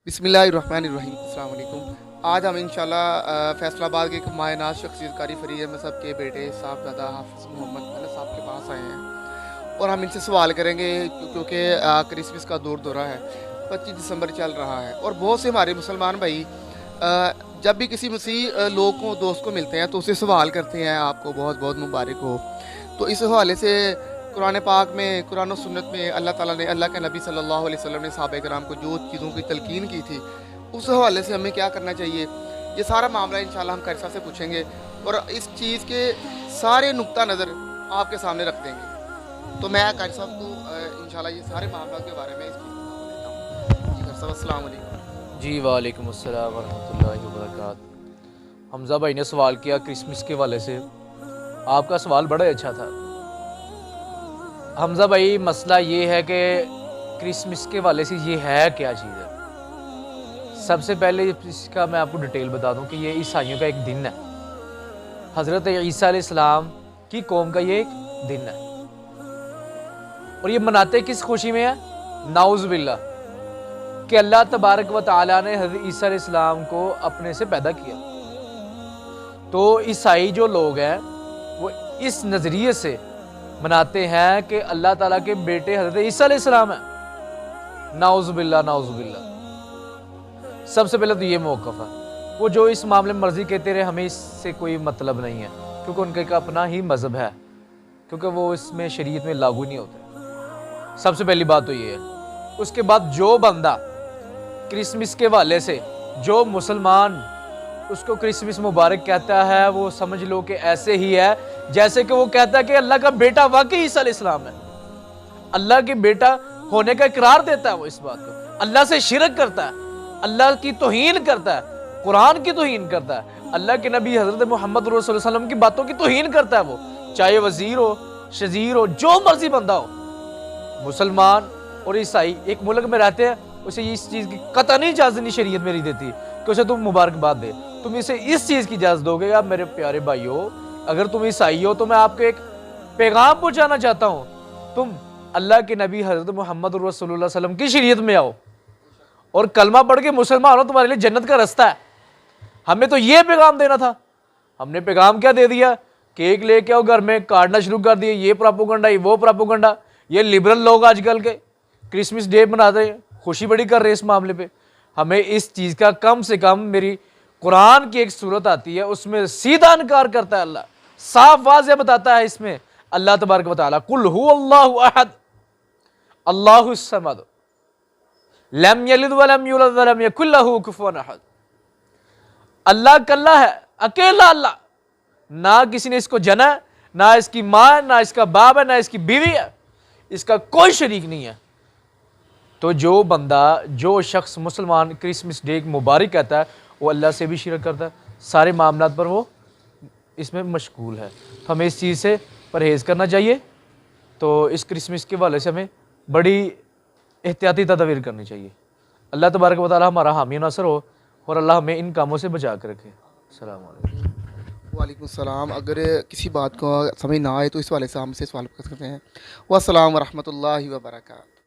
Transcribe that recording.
बिस्मिल्लाहिर्रहमानिर्रहीम। अस्सलाम वालेकुम। आज हम इंशाल्लाह फैसलाबाद के एक मायनाज शख्सियत कारी फरीद अहमद साहब के बेटे साहबजादा हाफ़िज़ मोहम्मद अनस साहब के पास आए हैं और हम इनसे सवाल करेंगे क्योंकि क्रिसमस का दौर है। 25 दिसंबर चल रहा है और बहुत से हमारे मुसलमान भाई जब भी किसी मसीह लोग को दोस्त को मिलते हैं तो उससे सवाल करते हैं आपको बहुत बहुत मुबारक हो। तो इस हवाले से कुरान पाक में, कुरान और सुन्नत में अल्लाह ताला ने, अल्लाह के नबी सल्लल्लाहु अलैहि वसल्लम ने सहाबा कराम को जो चीज़ों की तलकीन की थी, उस हवाले से हमें क्या करना चाहिए, ये सारा मामला इंशाल्लाह हम कारी साहब से पूछेंगे और इस चीज़ के सारे नुक्ता नज़र आपके सामने रख देंगे। तो मैं कारी साहब को इंशाल्लाह ये सारे मामला के बारे में इस चीज़ को बता देता हूँ। जी कारी साहब, अस्सलाम वालेकुम। जी वालेकुम अस्सलाम वरहमतुल्लाहि वबरकातुहू। हमज़ा भाई ने सवाल किया क्रिसमस के वाले से। आपका सवाल बड़ा ही अच्छा था हमज़ा भाई। मसला ये है कि क्रिसमस के वाले से ये है क्या चीज़ है। सबसे पहले इसका मैं आपको डिटेल बता दूं कि ये ईसाइयों का एक दिन है। हज़रत ईसा अलैहिस्सलाम की कौम का ये एक दिन है और ये मनाते किस खुशी में है, नाउज़ बिल्लाह, कि अल्लाह तबारक व तआला ने हज़रत ईसा अलैहिस्सलाम को अपने से पैदा किया। तो ईसाई जो लोग हैं वो इस नज़रिए से मनाते हैं कि अल्लाह ताला के बेटे हज़रत ईसा अलैहिस्सलाम है। नाउज़ बिल्लाह, नाउज़ बिल्लाह। सबसे पहले तो ये मौक़िफ़ है। वो जो इस मामले में मर्जी कहते रहे, हमें इससे कोई मतलब नहीं है, क्योंकि उनका एक अपना ही मज़हब है, क्योंकि वो इसमें शरीयत में लागू नहीं होते। सबसे पहली बात तो ये है। उसके बाद जो बंदा क्रिसमस के हवाले से, जो मुसलमान उसको क्रिसमस मुबारक कहता है, वो समझ लो कि ऐसे ही है जैसे कि वो कहता है कि अल्लाह का बेटा वाकई ईसा अलैहिस्सलाम है। अल्लाह के बेटा होने का इकरार देता है वो इस बात को। अल्लाह से शिरक करता है, अल्लाह की तौहीन करता है, कुरान की तौहीन करता है, अल्लाह के नबी हज़रत मोहम्मद रसूलुल्लाह सल्लल्लाहु अलैहि वसल्लम की बातों की तौहीन करता है। वो चाहे वज़ीर हो, शज़ीर हो, जो मर्जी बंदा हो। मुसलमान और ईसाई एक मुल्क में रहते हैं, उसे इस चीज़ की कतई इजाज़त नहीं शरीयत मेरी देती कि उसे तुम मुबारकबाद दे। तुम इसे इस चीज़ की इजाज़त दोगे। यार मेरे प्यारे भाइयों, अगर तुम ईसाई हो तो मैं आपको एक पैगाम पहुँचाना चाहता हूँ। तुम अल्लाह के नबी हज़रत मोहम्मद रसूलुल्लाह सल्लल्लाहु अलैहि वसल्लम की शरीयत में आओ और कलमा पढ़ के मुसलमान हो, तुम्हारे लिए जन्नत का रास्ता है। हमें तो ये पैगाम देना था। हमने पैगाम क्या दे दिया, केक लेके आओ, घर में काटना शुरू कर दिए। ये प्रोपेगेंडा, वो प्रोपेगेंडा। ये लिबरल लोग आजकल के क्रिसमस डे मनाते हैं, खुशी बड़ी कर रहे हैं इस मामले पे। हमें इस चीज़ का कम से कम, मेरी कुरान की एक सूरत आती है उसमें सीधा इनकार करता है अल्लाह, साफ वाज़ेह बताता है इसमें अल्लाह तबारक व तआला, कुल हुवल्लाहु अहद अल्लाहुस समद लम यलिद व लम यूलद व लम यकुल लहू कुफुवन अहद। अल्लाह कल्ला है, अकेला अल्लाह, ना किसी ने इसको जना, ना इसकी माँ, ना इसका बाप है, ना इसकी बीवी है, इसका कोई शरीक नहीं है। तो जो बंदा, जो शख्स मुसलमान क्रिसमस डे मुबारक कहता है, वो अल्लाह से भी शिरक करता है। सारे मामलात पर वो इसमें मशगूल है। तो हमें इस चीज़ से परहेज़ करना चाहिए। तो इस क्रिसमस के हवाले से हमें बड़ी एहतियाती तदबीर करनी चाहिए। अल्लाह तबारक व तआला हमारा हामी नासर हो और अल्लाह हमें इन कामों से बचा कर रखे। अस्सलाम वालेकुम। वालेकुम सलाम। अगर किसी बात को समझ ना आए तो इस वाले से हमसे सवाल कर सकते हैं। वस्सलाम वरहमतुल्लाहि वबरकातुहू।